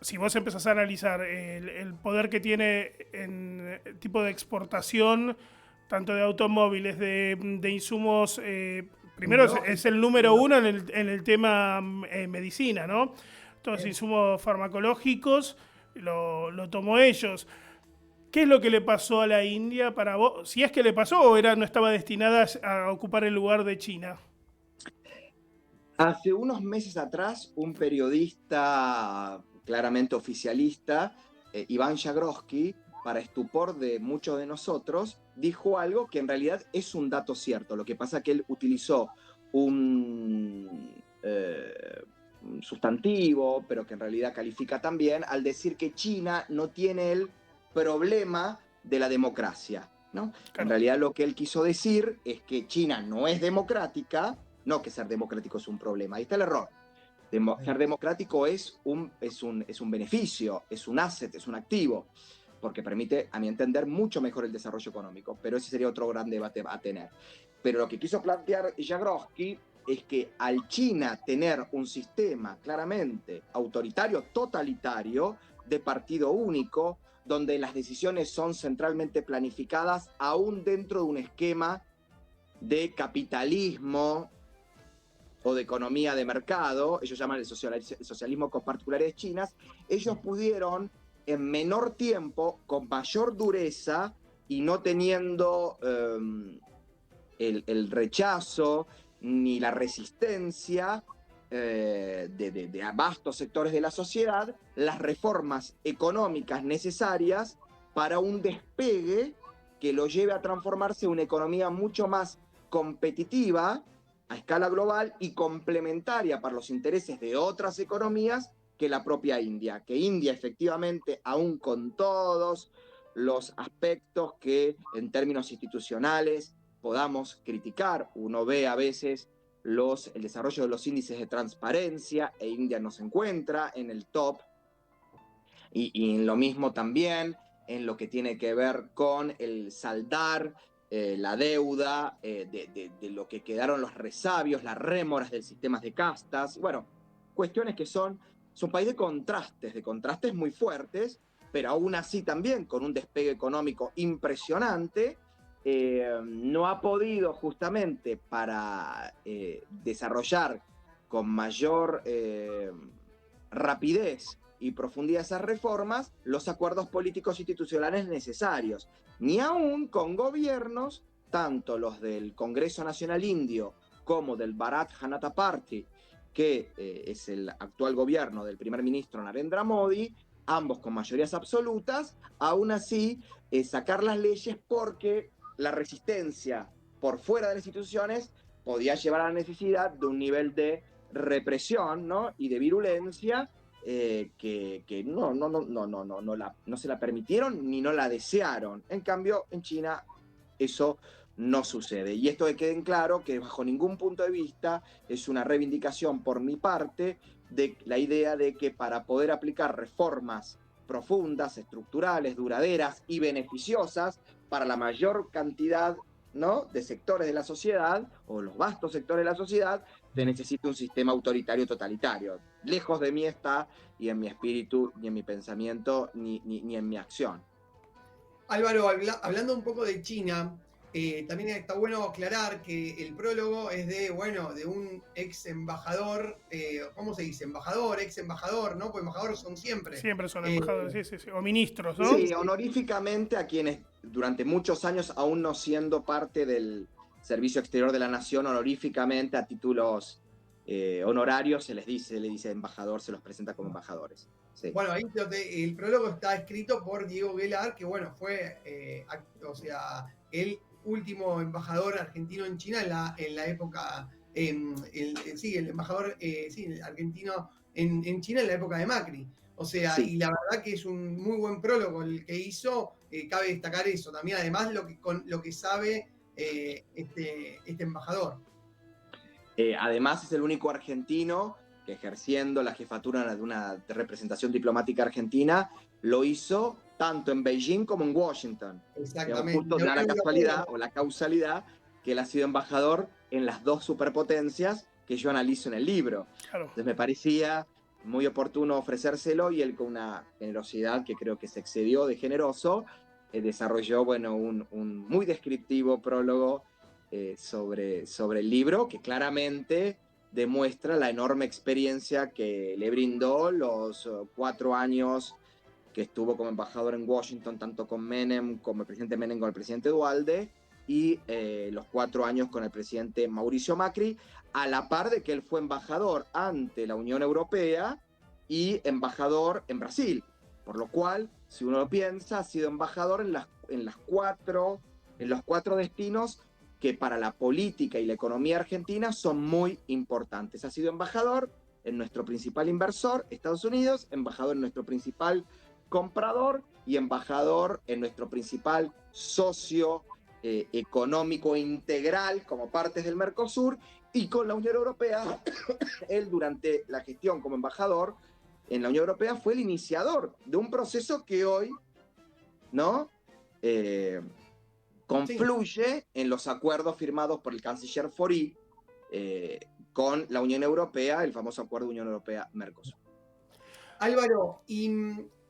Speaker 3: si vos empezás a analizar el poder que tiene en tipo de exportación, tanto de automóviles, de insumos, primero es el número uno en el tema medicina, ¿no? Todos los insumos farmacológicos lo tomó ellos. ¿Qué es lo que le pasó a la India para vos? Si es que le pasó o no estaba destinada a ocupar el lugar de China.
Speaker 1: Hace unos meses atrás, un periodista claramente oficialista, Iván Jagroski, para estupor de muchos de nosotros, dijo algo que en realidad es un dato cierto. Lo que pasa es que él utilizó un sustantivo, pero que en realidad califica también, al decir que China no tiene el problema de la democracia, ¿no? Claro. En realidad lo que él quiso decir es que China no es democrática, no que ser democrático es un problema. Ahí está el error. Ser democrático es un beneficio, es un asset, es un activo, porque permite, a mi entender, mucho mejor el desarrollo económico, pero ese sería otro gran debate a tener. Pero lo que quiso plantear Jagroski es que al China tener un sistema claramente autoritario, totalitario, de partido único, donde las decisiones son centralmente planificadas, aún dentro de un esquema de capitalismo o de economía de mercado, ellos llaman el socialismo con particularidades chinas, ellos pudieron en menor tiempo, con mayor dureza y no teniendo el rechazo ni la resistencia de vastos sectores de la sociedad, las reformas económicas necesarias para un despegue que lo lleve a transformarse en una economía mucho más competitiva a escala global y complementaria para los intereses de otras economías que la propia India. Que India efectivamente, aún con todos los aspectos que en términos institucionales podamos criticar, uno ve a veces el desarrollo de los índices de transparencia, e India no se encuentra en el top, y en lo mismo también en lo que tiene que ver con el saldar la deuda, de lo que quedaron los resabios, las rémoras del sistema de castas. Bueno, cuestiones que es un país de contrastes muy fuertes, pero aún así también con un despegue económico impresionante. No ha podido justamente para desarrollar con mayor rapidez y profundidad esas reformas los acuerdos políticos institucionales necesarios, ni aún con gobiernos, tanto los del Congreso Nacional Indio como del Bharat Janata Party, que es el actual gobierno del primer ministro Narendra Modi, ambos con mayorías absolutas. Aún así sacar las leyes porque la resistencia por fuera de las instituciones podía llevar a la necesidad de un nivel de represión, ¿no? Y de virulencia que no se la permitieron ni no la desearon. En cambio, en China eso no sucede. Y esto que quede claro que bajo ningún punto de vista es una reivindicación por mi parte de la idea de que para poder aplicar reformas profundas, estructurales, duraderas y beneficiosas para la mayor cantidad, ¿no?, de sectores de la sociedad, o los vastos sectores de la sociedad, se necesita un sistema autoritario totalitario. Lejos de mí está, y en mi espíritu, ni en mi pensamiento, ni en mi acción.
Speaker 4: Álvaro, hablando un poco de China, también está bueno aclarar que el prólogo es de un ex embajador, ¿cómo se dice? Embajador, ex embajador, ¿no? Pues embajadores son siempre.
Speaker 3: Siempre son embajadores, sí. O ministros, ¿no?
Speaker 1: Sí, honoríficamente a quienes durante muchos años, aún no siendo parte del Servicio Exterior de la Nación, honoríficamente a títulos honorarios se les dice embajador, se los presenta como embajadores. Sí.
Speaker 4: Bueno, ahí el prólogo está escrito por Diego Guelar, que fue el último embajador argentino en China en la época, el embajador argentino en China en la época de Macri. O sea, sí. Y la verdad que es un muy buen prólogo el que hizo, cabe destacar eso también, además lo que sabe este embajador.
Speaker 1: Además es el único argentino que ejerciendo la jefatura de una representación diplomática argentina lo hizo tanto en Beijing como en Washington.
Speaker 4: Exactamente.
Speaker 1: Justo da la casualidad o la causalidad que él ha sido embajador en las dos superpotencias que yo analizo en el libro.
Speaker 3: Claro.
Speaker 1: Entonces me parecía muy oportuno ofrecérselo y él con una generosidad que creo que se excedió de generoso, desarrolló un muy descriptivo prólogo sobre el libro que claramente demuestra la enorme experiencia que le brindó los 4 años que estuvo como embajador en Washington, tanto con Menem, como el presidente Menem, con el presidente Dualde, y los 4 años con el presidente Mauricio Macri, a la par de que él fue embajador ante la Unión Europea y embajador en Brasil. Por lo cual, si uno lo piensa, ha sido embajador en los 4 destinos que para la política y la economía argentina son muy importantes. Ha sido embajador en nuestro principal inversor, Estados Unidos, embajador en nuestro principal comprador y embajador en nuestro principal socio económico integral como partes del Mercosur, y con la Unión Europea, él durante la gestión como embajador en la Unión Europea fue el iniciador de un proceso que hoy, ¿no?, confluye en los acuerdos firmados por el canciller Faury con la Unión Europea, el famoso acuerdo Unión Europea-Mercosur.
Speaker 4: Álvaro, y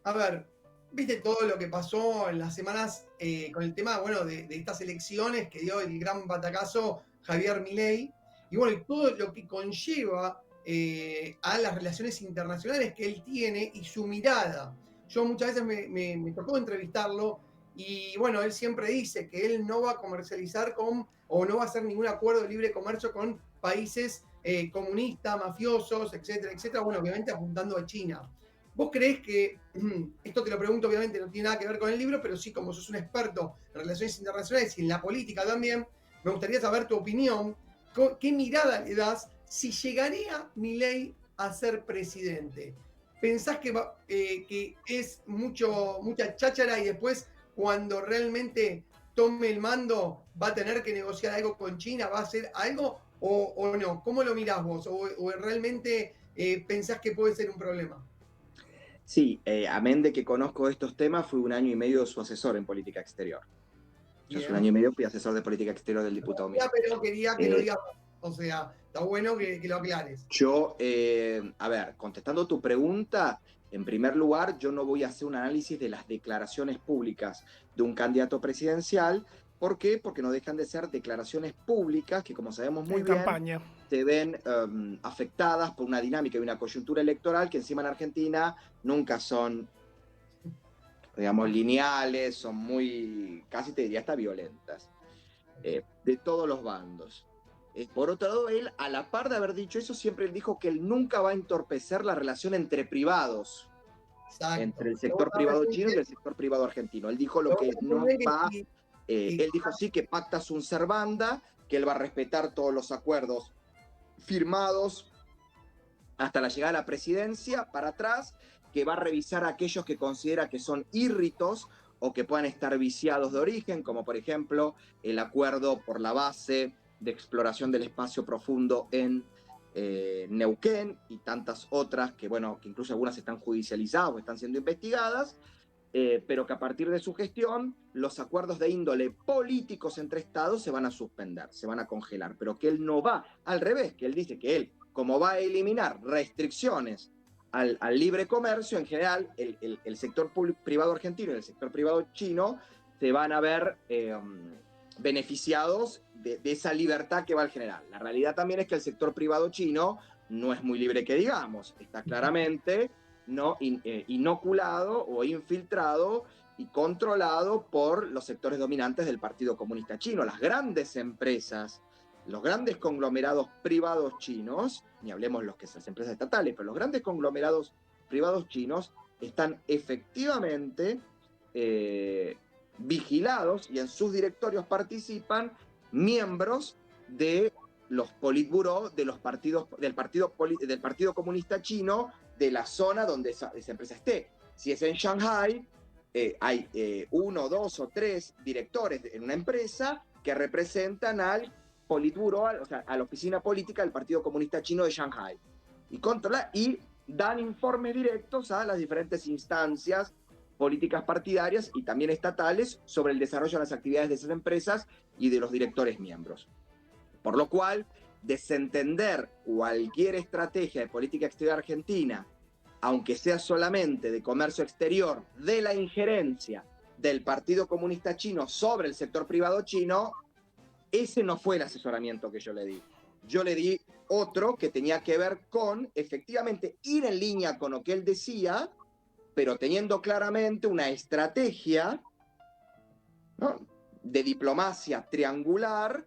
Speaker 4: a ver, viste todo lo que pasó en las semanas con el tema, de estas elecciones que dio el gran batacazo Javier Milei, y todo lo que conlleva a las relaciones internacionales que él tiene y su mirada. Yo muchas veces me tocó entrevistarlo y él siempre dice que él no va a comercializar o no va a hacer ningún acuerdo de libre comercio con países comunistas, mafiosos, etcétera, etcétera, obviamente apuntando a China. ¿Vos creés que, esto te lo pregunto, obviamente no tiene nada que ver con el libro, pero sí, como sos un experto en relaciones internacionales y en la política también, me gustaría saber tu opinión, qué mirada le das si llegaría Milei a ser presidente? ¿Pensás que es mucha cháchara y después, cuando realmente tome el mando, va a tener que negociar algo con China? ¿Va a hacer algo o no? ¿Cómo lo mirás vos? ¿O realmente pensás que puede ser un problema?
Speaker 1: Sí, amén de que conozco estos temas, fui 1 año y medio su asesor en política exterior. Yo hace 1 año y medio fui asesor de política exterior del diputado Milei.
Speaker 4: Pero quería que lo digas, o sea, está bueno que lo aclares.
Speaker 1: Yo, a ver, contestando tu pregunta, en primer lugar, yo no voy a hacer un análisis de las declaraciones públicas de un candidato presidencial. ¿Por qué? Porque no dejan de ser declaraciones públicas que, como sabemos muy bien,
Speaker 3: campaña,
Speaker 1: se ven afectadas por una dinámica y una coyuntura electoral que encima en Argentina nunca son, digamos, lineales, son muy, casi te diría hasta violentas, de todos los bandos. Por otro lado, él, a la par de haber dicho eso, siempre dijo que él nunca va a entorpecer la relación entre privados. Exacto. Entre el sector privado chino y el sector privado argentino. Él dijo lo que no va... él dijo sí que pacta sunt servanda, que él va a respetar todos los acuerdos firmados hasta la llegada a la presidencia para atrás, que va a revisar a aquellos que considera que son írritos o que puedan estar viciados de origen, como por ejemplo el acuerdo por la base de exploración del espacio profundo en Neuquén y tantas otras que, bueno, que incluso algunas están judicializadas o están siendo investigadas, pero que a partir de su gestión los acuerdos de índole políticos entre estados se van a suspender, se van a congelar, pero que él no va, al revés, que él dice que él, como va a eliminar restricciones al libre comercio, en general, el sector privado argentino y el sector privado chino se van a ver beneficiados de esa libertad que va a generar. La realidad también es que el sector privado chino no es muy libre que digamos, está claramente no inoculado o infiltrado y controlado por los sectores dominantes del Partido Comunista Chino. Las grandes empresas, los grandes conglomerados privados chinos, ni hablemos las empresas estatales, pero los grandes conglomerados privados chinos están efectivamente vigilados y en sus directorios participan miembros de los politburó de los partidos, del Partido Comunista Chino de la zona donde esa empresa esté. Si es en Shanghai, hay 1, 2 o 3 directores en una empresa que representan al politburó, o sea, a la oficina política del Partido Comunista Chino de Shanghai. Y dan informes directos a las diferentes instancias políticas partidarias y también estatales sobre el desarrollo de las actividades de esas empresas y de los directores miembros. Por lo cual, desentender cualquier estrategia de política exterior argentina, aunque sea solamente de comercio exterior, de la injerencia del Partido Comunista Chino sobre el sector privado chino, ese no fue el asesoramiento que yo le di. Yo le di otro que tenía que ver con, efectivamente, ir en línea con lo que él decía, pero teniendo claramente una estrategia, ¿no?, de diplomacia triangular,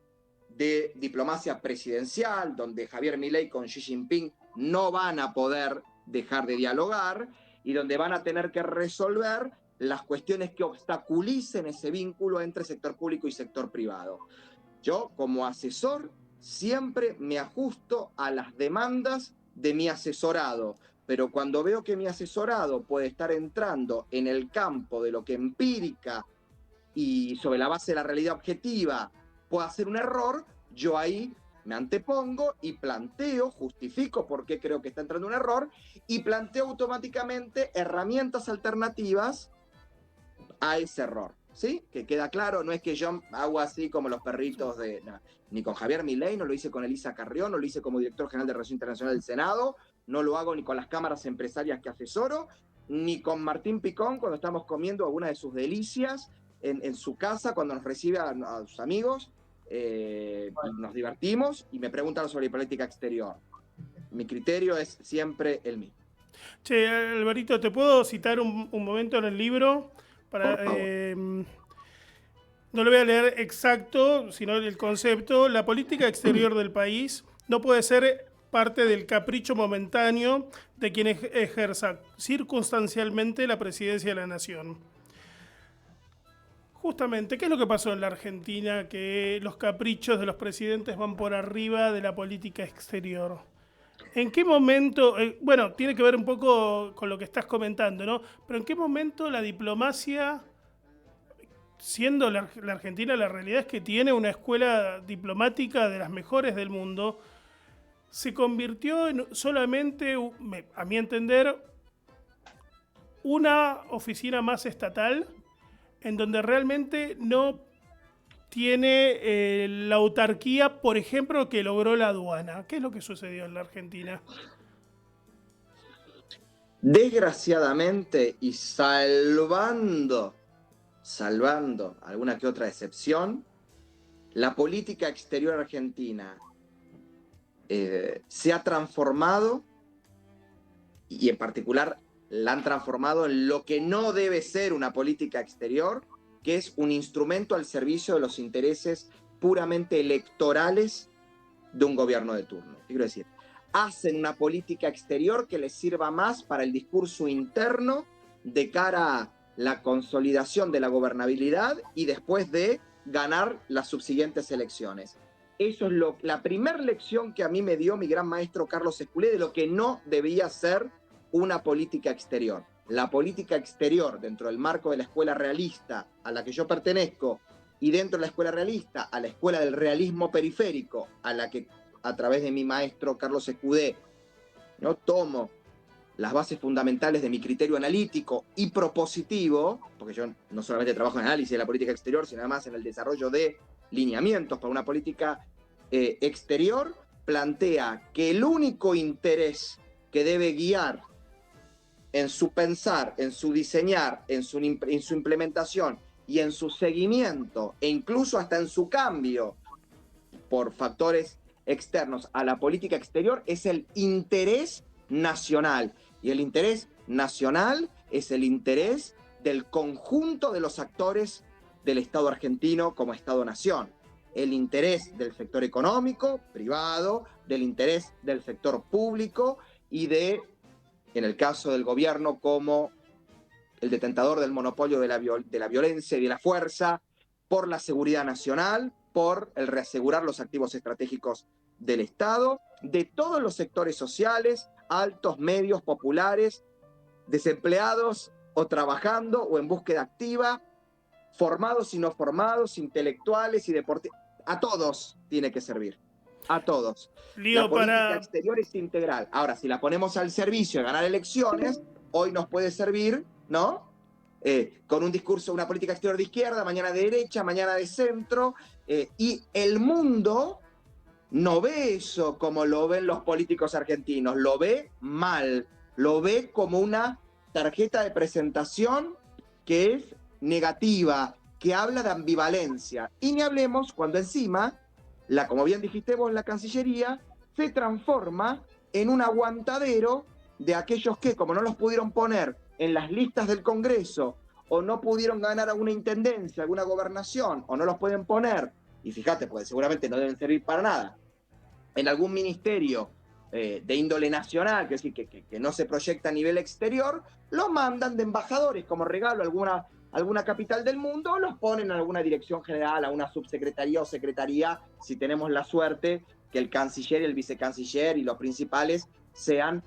Speaker 1: de diplomacia presidencial, donde Javier Milei con Xi Jinping no van a poder dejar de dialogar y donde van a tener que resolver las cuestiones que obstaculicen ese vínculo entre sector público y sector privado. Yo, como asesor, siempre me ajusto a las demandas de mi asesorado, pero cuando veo que mi asesorado puede estar entrando en el campo de lo que empírica y sobre la base de la realidad objetiva puede hacer un error, yo ahí me antepongo y planteo, justifico por qué creo que está entrando un error y planteo automáticamente herramientas alternativas a ese error. ¿Sí? Que queda claro, no es que yo hago así como los perritos de... No, ni con Javier Milei, no lo hice con Elisa Carrió, no lo hice como director general de Relaciones Internacionales del Senado, no lo hago ni con las cámaras empresarias que asesoro, ni con Martín Picón cuando estamos comiendo alguna de sus delicias en su casa, cuando nos recibe a sus amigos, y nos divertimos y me preguntan sobre política exterior. Mi criterio es siempre el mismo.
Speaker 3: Che, Alvarito, ¿te puedo citar un momento en el libro? No lo voy a leer exacto, sino el concepto. La política exterior del país no puede ser parte del capricho momentáneo de quien ejerza circunstancialmente la presidencia de la nación. Justamente, ¿qué es lo que pasó en la Argentina? Que los caprichos de los presidentes van por arriba de la política exterior. ¿En qué momento, bueno, tiene que ver un poco con lo que estás comentando, ¿no? Pero ¿en qué momento la diplomacia, siendo la Argentina, la realidad es que tiene una escuela diplomática de las mejores del mundo, se convirtió en solamente, a mi entender, una oficina más estatal en donde realmente no tiene la autarquía, por ejemplo, que logró la aduana. ¿Qué es lo que sucedió en la Argentina?
Speaker 1: Desgraciadamente, y salvando alguna que otra excepción, la política exterior argentina se ha transformado, y en particular la han transformado en lo que no debe ser una política exterior, que es un instrumento al servicio de los intereses puramente electorales de un gobierno de turno. Quiero decir, hacen una política exterior que les sirva más para el discurso interno de cara a la consolidación de la gobernabilidad y después de ganar las subsiguientes elecciones. Eso es la primera lección que a mí me dio mi gran maestro Carlos Esculé de lo que no debía ser una política exterior. La política exterior dentro del marco de la escuela realista a la que yo pertenezco y dentro de la escuela realista a la escuela del realismo periférico a la que a través de mi maestro Carlos Escudé, ¿no? Tomo las bases fundamentales de mi criterio analítico y propositivo, porque yo no solamente trabajo en análisis de la política exterior, sino además en el desarrollo de lineamientos para una política exterior, plantea que el único interés que debe guiar en su pensar, en su diseñar, en su implementación y en su seguimiento, e incluso hasta en su cambio por factores externos a la política exterior, es el interés nacional. Y el interés nacional es el interés del conjunto de los actores del Estado argentino como Estado-nación. El interés del sector económico, privado, del interés del sector público y de, en el caso del gobierno, como el detentador del monopolio de la violencia y de la fuerza, por la seguridad nacional, por el reasegurar los activos estratégicos del Estado, de todos los sectores sociales, altos, medios, populares, desempleados o trabajando o en búsqueda activa, formados y no formados, intelectuales y deportistas. A todos tiene que servir. A todos. La política exterior es integral. Ahora, si la ponemos al servicio de ganar elecciones, hoy nos puede servir, ¿no? Con un discurso, una política exterior de izquierda, mañana de derecha, mañana de centro, y el mundo no ve eso como lo ven los políticos argentinos, lo ve mal, lo ve como una tarjeta de presentación que es negativa, que habla de ambivalencia. Y ni hablemos cuando encima, como bien dijiste vos, la Cancillería se transforma en un aguantadero de aquellos que, como no los pudieron poner en las listas del Congreso, o no pudieron ganar alguna intendencia, alguna gobernación, o no los pueden poner, y fíjate, pues seguramente no deben servir para nada, en algún ministerio de índole nacional, que es decir, que no se proyecta a nivel exterior, los mandan de embajadores como regalo a alguna capital del mundo, o los ponen en alguna dirección general, a una subsecretaría o secretaría, si tenemos la suerte que el canciller y el vicecanciller y los principales sean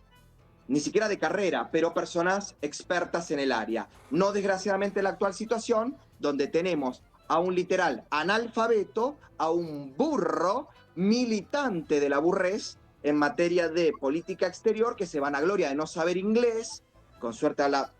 Speaker 1: ni siquiera de carrera, pero personas expertas en el área. No desgraciadamente la actual situación, donde tenemos a un literal analfabeto, a un burro militante de la burrez en materia de política exterior, que se vanagloria de no saber inglés, con suerte habla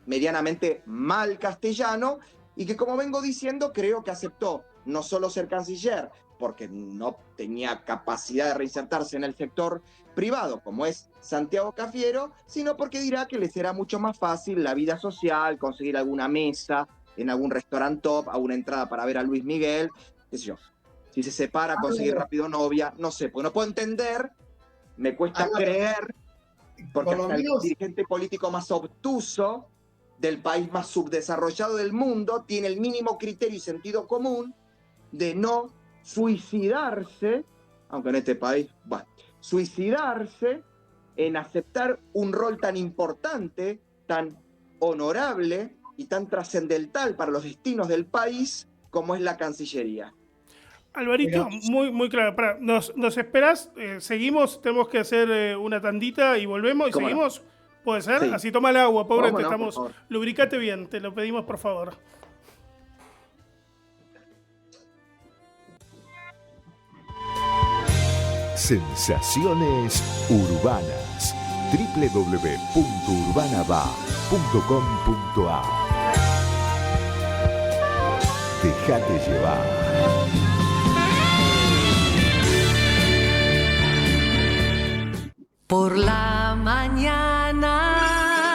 Speaker 1: medianamente mal castellano, y que, como vengo diciendo, creo que aceptó no solo ser canciller, porque no tenía capacidad de reinsertarse en el sector privado, como es Santiago Cafiero, sino porque dirá que le será mucho más fácil la vida social, conseguir alguna mesa en algún restaurante top, alguna entrada para ver a Luis Miguel, qué sé yo. Si se separa, conseguir rápido novia, no sé, pues no puedo entender, me cuesta creer, porque hasta el dirigente político más obtuso del país más subdesarrollado del mundo tiene el mínimo criterio y sentido común de no suicidarse, aunque en este país, bueno, suicidarse en aceptar un rol tan importante, tan honorable y tan trascendental para los destinos del país como es la Cancillería.
Speaker 3: Alvarito, muy claro. ¿Nos esperás? Seguimos, tenemos que hacer una tandita y volvemos y seguimos. No? ¿Puede ser? Sí. Así toma el agua, pobre, te estamos. Lubricate bien, te lo pedimos por favor.
Speaker 5: Sensaciones urbanas. www.urbanaba.com.ar. Dejate llevar.
Speaker 6: Por la mañana,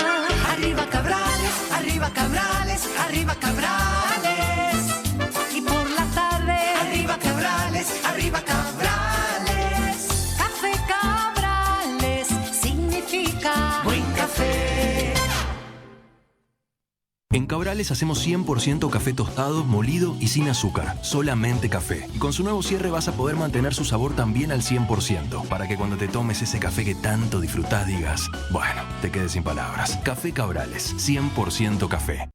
Speaker 6: arriba Cabrales, arriba Cabrales, arriba Cabrales. Y por la tarde, arriba Cabrales, arriba Cabrales. Café Cabrales significa buen café.
Speaker 7: En Cabrales hacemos 100% café tostado, molido y sin azúcar, solamente café. Y con su nuevo cierre vas a poder mantener su sabor también al 100%, para que cuando te tomes ese café que tanto disfrutás digas, bueno, te quedes sin palabras. Café Cabrales, 100% café.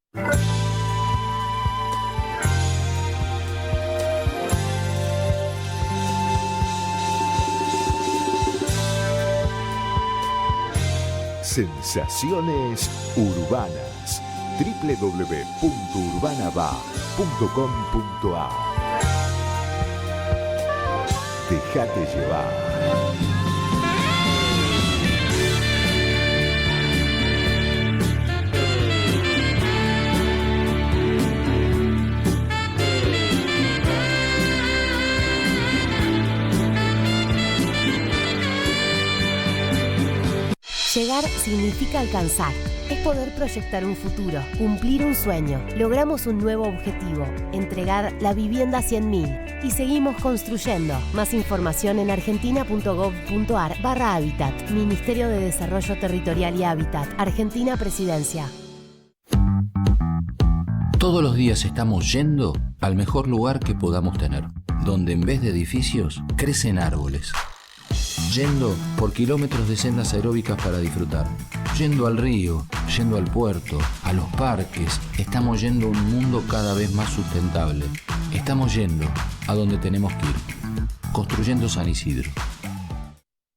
Speaker 5: Sensaciones urbanas. www.urbanaba.com.ar. Dejate llevar.
Speaker 8: Llegar significa alcanzar. Es poder proyectar un futuro, cumplir un sueño. Logramos un nuevo objetivo, entregar la vivienda a 100.000. Y seguimos construyendo. Más información en argentina.gov.ar/hábitat. Ministerio de Desarrollo Territorial y Hábitat. Argentina Presidencia.
Speaker 9: Todos los días estamos yendo al mejor lugar que podamos tener, donde en vez de edificios crecen árboles. Yendo por kilómetros de sendas aeróbicas para disfrutar. Yendo al río, yendo al puerto, a los parques. Estamos yendo a un mundo cada vez más sustentable. Estamos yendo a donde tenemos que ir. Construyendo San Isidro.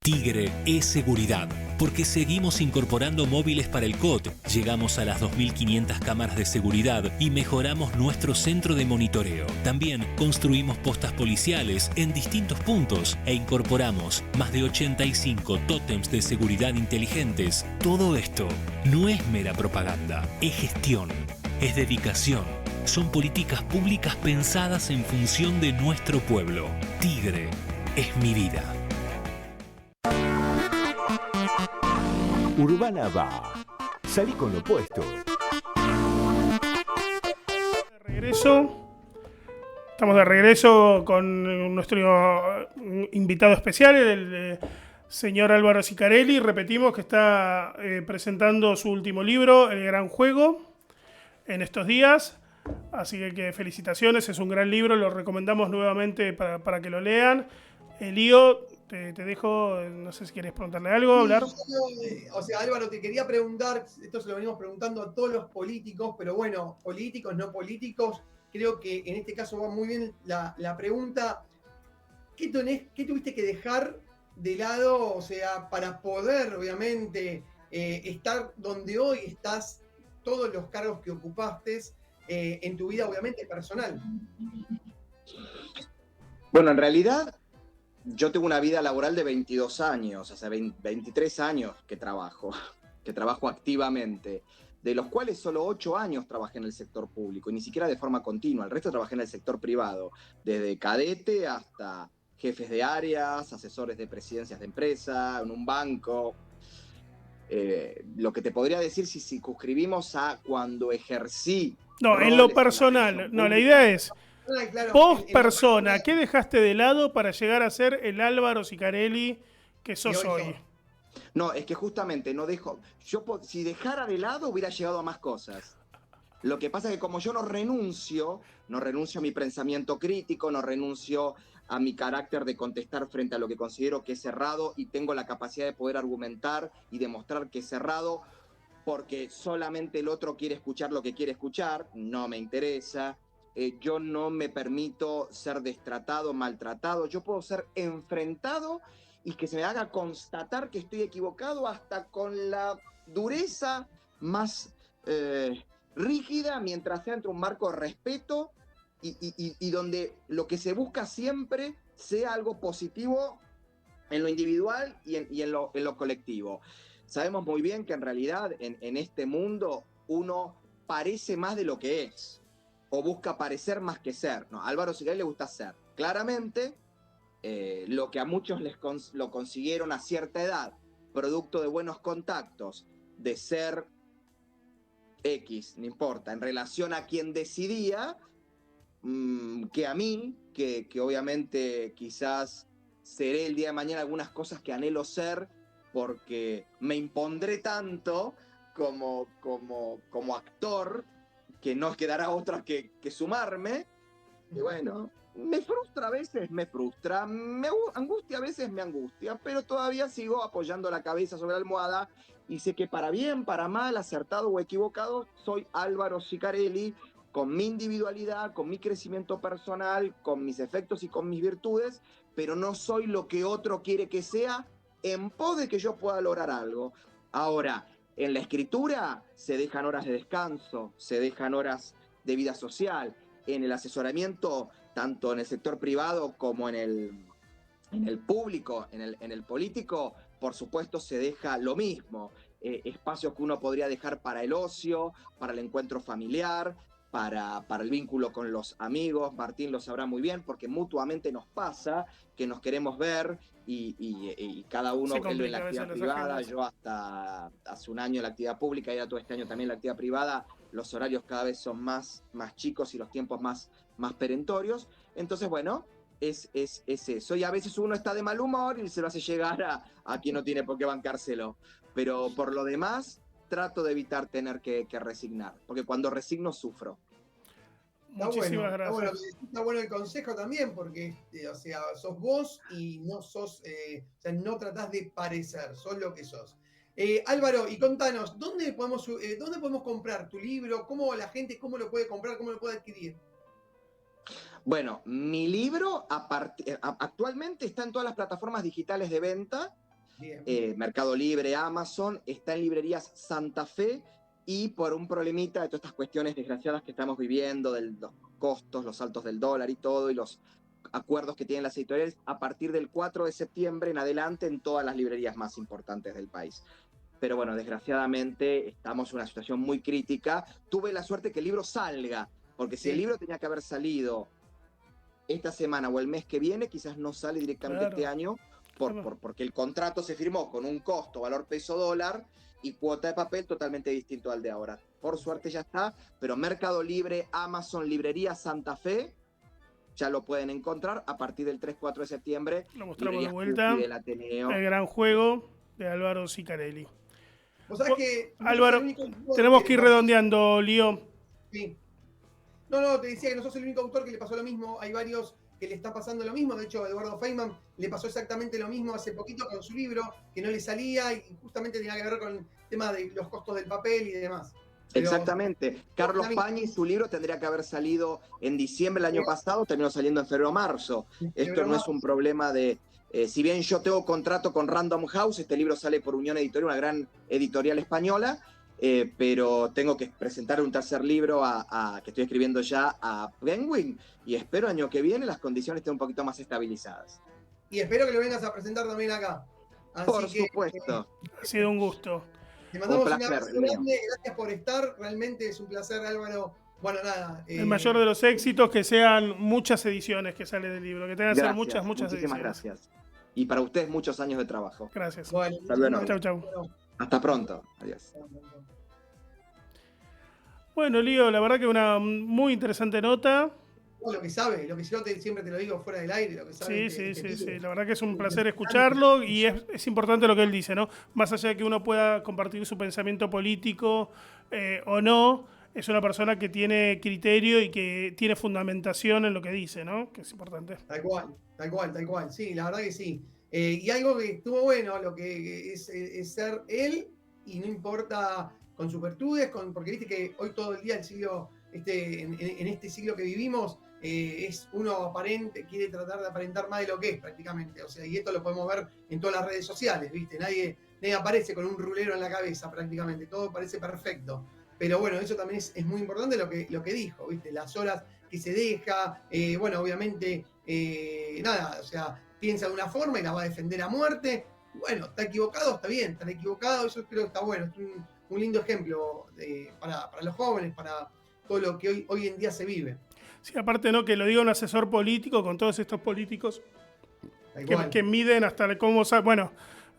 Speaker 10: Tigre es seguridad, porque seguimos incorporando móviles para el COT, llegamos a las 2.500 cámaras de seguridad y mejoramos nuestro centro de monitoreo. También construimos postas policiales en distintos puntos e incorporamos más de 85 tótems de seguridad inteligentes. Todo esto no es mera propaganda, es gestión, es dedicación. Son políticas públicas pensadas en función de nuestro pueblo. Tigre es mi vida.
Speaker 5: Urbana va. Salí con lo opuesto.
Speaker 3: Estamos de regreso con nuestro invitado especial, el señor Álvaro Sicarelli. Repetimos que está presentando su último libro, El Gran Juego, en estos días. Así que felicitaciones, es un gran libro, lo recomendamos nuevamente para que lo lean. Elío, te dejo, no sé si quieres preguntarle algo, hablar.
Speaker 4: O sea, Álvaro, te quería preguntar, esto se lo venimos preguntando a todos los políticos, pero bueno, políticos, no políticos, creo que en este caso va muy bien la pregunta. ¿Qué tuviste que dejar de lado, o sea, para poder, obviamente, estar donde hoy estás, todos los cargos que ocupaste en tu vida, obviamente, personal?
Speaker 1: Bueno, en realidad, yo tengo una vida laboral de 22 años, hace 23 años que trabajo activamente, de los cuales solo 8 años trabajé en el sector público, y ni siquiera de forma continua. El resto trabajé en el sector privado, desde cadete hasta jefes de áreas, asesores de presidencias de empresa, en un banco. Lo que te podría decir, si circunscribimos a cuando ejercí...
Speaker 3: No, en lo personal, no, la idea es...
Speaker 4: Claro,
Speaker 3: vos, persona, ¿qué dejaste de lado para llegar a ser el Álvaro Sicarelli que sos hoy?
Speaker 1: No, es que justamente no dejo... si dejara de lado hubiera llegado a más cosas. Lo que pasa es que como yo no renuncio a mi pensamiento crítico, no renuncio a mi carácter de contestar frente a lo que considero que es errado, y tengo la capacidad de poder argumentar y demostrar que es errado, porque solamente el otro quiere escuchar lo que quiere escuchar, no me interesa. Yo no me permito ser destratado, maltratado. Yo puedo ser enfrentado y que se me haga constatar que estoy equivocado, hasta con la dureza más rígida, mientras sea entre un marco de respeto y donde lo que se busca siempre sea algo positivo en lo individual y en lo colectivo. sabemos muy bien que en realidad en este mundo uno parece más de lo que es, o busca parecer más que ser. No, a Álvaro Sicarelli le gusta ser. Claramente, lo que a muchos lo consiguieron a cierta edad, producto de buenos contactos, de ser X, no importa, en relación a quien decidía, que a mí, que obviamente quizás seré el día de mañana algunas cosas que anhelo ser, porque me impondré tanto como actor, que no quedará otra que sumarme. Y bueno, me frustra a veces, me frustra, me angustia a veces, me angustia, pero todavía sigo apoyando la cabeza sobre la almohada y sé que para bien, para mal, acertado o equivocado, soy Álvaro Sicarelli, con mi individualidad, con mi crecimiento personal, con mis efectos y con mis virtudes, pero no soy lo que otro quiere que sea en pos de que yo pueda lograr algo. Ahora, en la escritura se dejan horas de descanso, se dejan horas de vida social. En el asesoramiento, tanto en el sector privado como en el público, en el político, por supuesto se deja lo mismo. Espacios que uno podría dejar para el ocio, para el encuentro familiar, para el vínculo con los amigos. Martín lo sabrá muy bien, porque mutuamente nos pasa que nos queremos ver y cada uno, él en la actividad privada, yo hasta hace un año en la actividad pública y ya todo este año también en la actividad privada, los horarios cada vez son más chicos y los tiempos más perentorios. Entonces, bueno, es eso. Y a veces uno está de mal humor y se lo hace llegar a quien no tiene por qué bancárselo. Pero por lo demás, trato de evitar tener que resignar, porque cuando resigno sufro.
Speaker 3: Muchísimas gracias.
Speaker 4: Está bueno el consejo también, porque o sea, sos vos y no sos, o sea, no tratás de parecer, sos lo que sos. Álvaro, y contanos, ¿dónde podemos comprar tu libro? ¿Cómo la gente, cómo lo puede comprar, cómo lo puede adquirir?
Speaker 1: Bueno, mi libro actualmente está en todas las plataformas digitales de venta. Mercado Libre, Amazon, está en librerías Santa Fe, y por un problemita de todas estas cuestiones desgraciadas que estamos viviendo, de los costos, los saltos del dólar y todo, y los acuerdos que tienen las editoriales, a partir del 4 de septiembre en adelante en todas las librerías más importantes del país. Pero bueno, desgraciadamente estamos en una situación muy crítica. Tuve la suerte que el libro salga, porque si el libro tenía que haber salido esta semana o el mes que viene, quizás no sale directamente este año, porque el contrato se firmó con un costo, valor peso dólar, y cuota de papel totalmente distinto al de ahora. Por suerte ya está, pero Mercado Libre, Amazon, Librería Santa Fe, ya lo pueden encontrar a partir del 3-4 de septiembre.
Speaker 3: Lo mostramos de vuelta, el gran juego de Álvaro Sicarelli.
Speaker 4: ¿Vos sabés que
Speaker 3: Álvaro, tenemos que ir redondeando, Lío.
Speaker 4: Sí. No, te decía que no sos el único autor que le pasó lo mismo, hay varios que le está pasando lo mismo. De hecho, a Eduardo Feynman le pasó exactamente lo mismo hace poquito con su libro, que no le salía y justamente tenía que ver con el tema de los costos del papel y demás.
Speaker 1: Exactamente. Carlos Pañi, su libro tendría que haber salido en diciembre del año pasado, terminó saliendo en febrero-marzo. Esto no es un problema de... si bien yo tengo contrato con Random House, este libro sale por Unión Editorial, una gran editorial española, pero tengo que presentar un tercer libro que estoy escribiendo ya a Penguin, y espero año que viene las condiciones estén un poquito más estabilizadas.
Speaker 4: Y espero que lo vengas a presentar también acá. Así
Speaker 1: por supuesto.
Speaker 3: Ha sido un gusto.
Speaker 4: Te mandamos un abrazo grande, gracias por estar, realmente es un placer, Álvaro. Bueno, nada.
Speaker 3: El mayor de los éxitos, que sean muchas ediciones que sale del libro, que tengan que ser muchas
Speaker 1: muchísimas
Speaker 3: ediciones.
Speaker 1: Gracias. Y para ustedes muchos años de trabajo.
Speaker 3: Gracias.
Speaker 4: Bueno,
Speaker 3: chau.
Speaker 1: Hasta pronto. Adiós.
Speaker 3: Bueno, Lío, la verdad que una muy interesante nota.
Speaker 4: Lo que sabe, lo que yo siempre te lo digo fuera del aire, lo que sabe.
Speaker 3: Sí. La verdad que es un placer escucharlo, y es importante lo que él dice, ¿no? Más allá de que uno pueda compartir su pensamiento político o no, es una persona que tiene criterio y que tiene fundamentación en lo que dice, ¿no? Que es importante.
Speaker 4: Tal cual. Sí, la verdad que sí. Y algo que estuvo bueno, lo que es ser él, y no importa con sus virtudes, porque viste que hoy todo el día el siglo, en este siglo que vivimos, es uno aparente, quiere tratar de aparentar más de lo que es prácticamente. O sea, y esto lo podemos ver en todas las redes sociales, ¿viste? Nadie aparece con un rulero en la cabeza prácticamente, todo parece perfecto. Pero bueno, eso también es muy importante lo que dijo, ¿viste? Las horas que se deja, bueno, obviamente, nada, o sea, piensa de una forma y la va a defender a muerte, Bueno, está equivocado, está bien, está equivocado, eso creo que está bueno, es un lindo ejemplo para los jóvenes, para todo lo que hoy en día se vive.
Speaker 3: Sí, aparte, ¿no? Que lo diga un asesor político con todos estos políticos que miden hasta cómo... Bueno,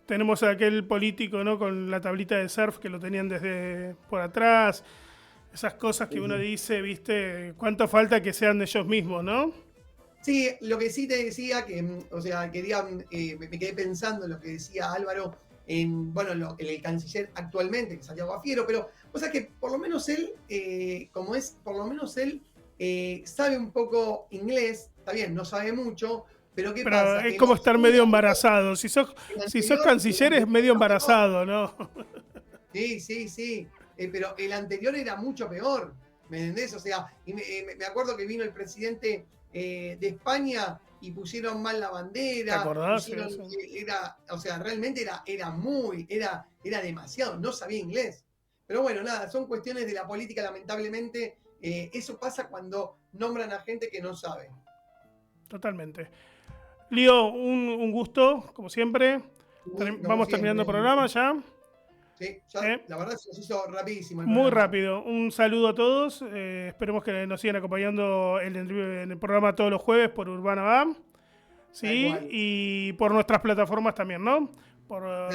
Speaker 3: tenemos a aquel político, ¿no? Con la tablita de surf que lo tenían desde por atrás. Esas cosas que uno dice, ¿viste? ¿Cuánto falta que sean de ellos mismos, no?
Speaker 4: Sí, lo que sí te decía, me quedé pensando en lo que decía Álvaro en el canciller actualmente, que es Santiago Cafiero, pero o sea que por lo menos él, sabe un poco inglés, está bien, no sabe mucho, pero ¿qué pasa?
Speaker 3: Es como estar medio embarazado. Si sos canciller es medio embarazado, ¿no?
Speaker 4: Sí. Pero el anterior era mucho peor, ¿me entendés? O sea, y me acuerdo que vino el presidente de España y pusieron mal la bandera.
Speaker 3: ¿Te acordás?
Speaker 4: Realmente era demasiado, no sabía inglés. Pero bueno, nada, son cuestiones de la política, lamentablemente. Eso pasa cuando nombran a gente que no sabe.
Speaker 3: Totalmente. Lío, un gusto, como siempre. Vamos terminando el programa ya.
Speaker 4: Sí, ya, la verdad se nos hizo rapidísimo.
Speaker 3: Muy rápido. Un saludo a todos. Esperemos que nos sigan acompañando en el programa todos los jueves por Urbana Va. Sí, y por nuestras plataformas también, ¿no? Por la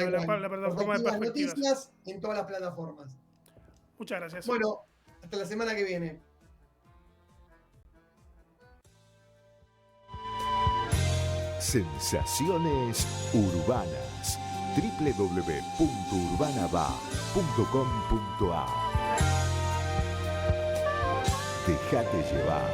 Speaker 3: plataforma de Perspectivas.
Speaker 4: Noticias en todas las plataformas.
Speaker 3: Muchas gracias.
Speaker 4: Bueno, hasta la semana que viene.
Speaker 5: Sensaciones urbanas. www.urbanava.com.ar. Dejate llevar.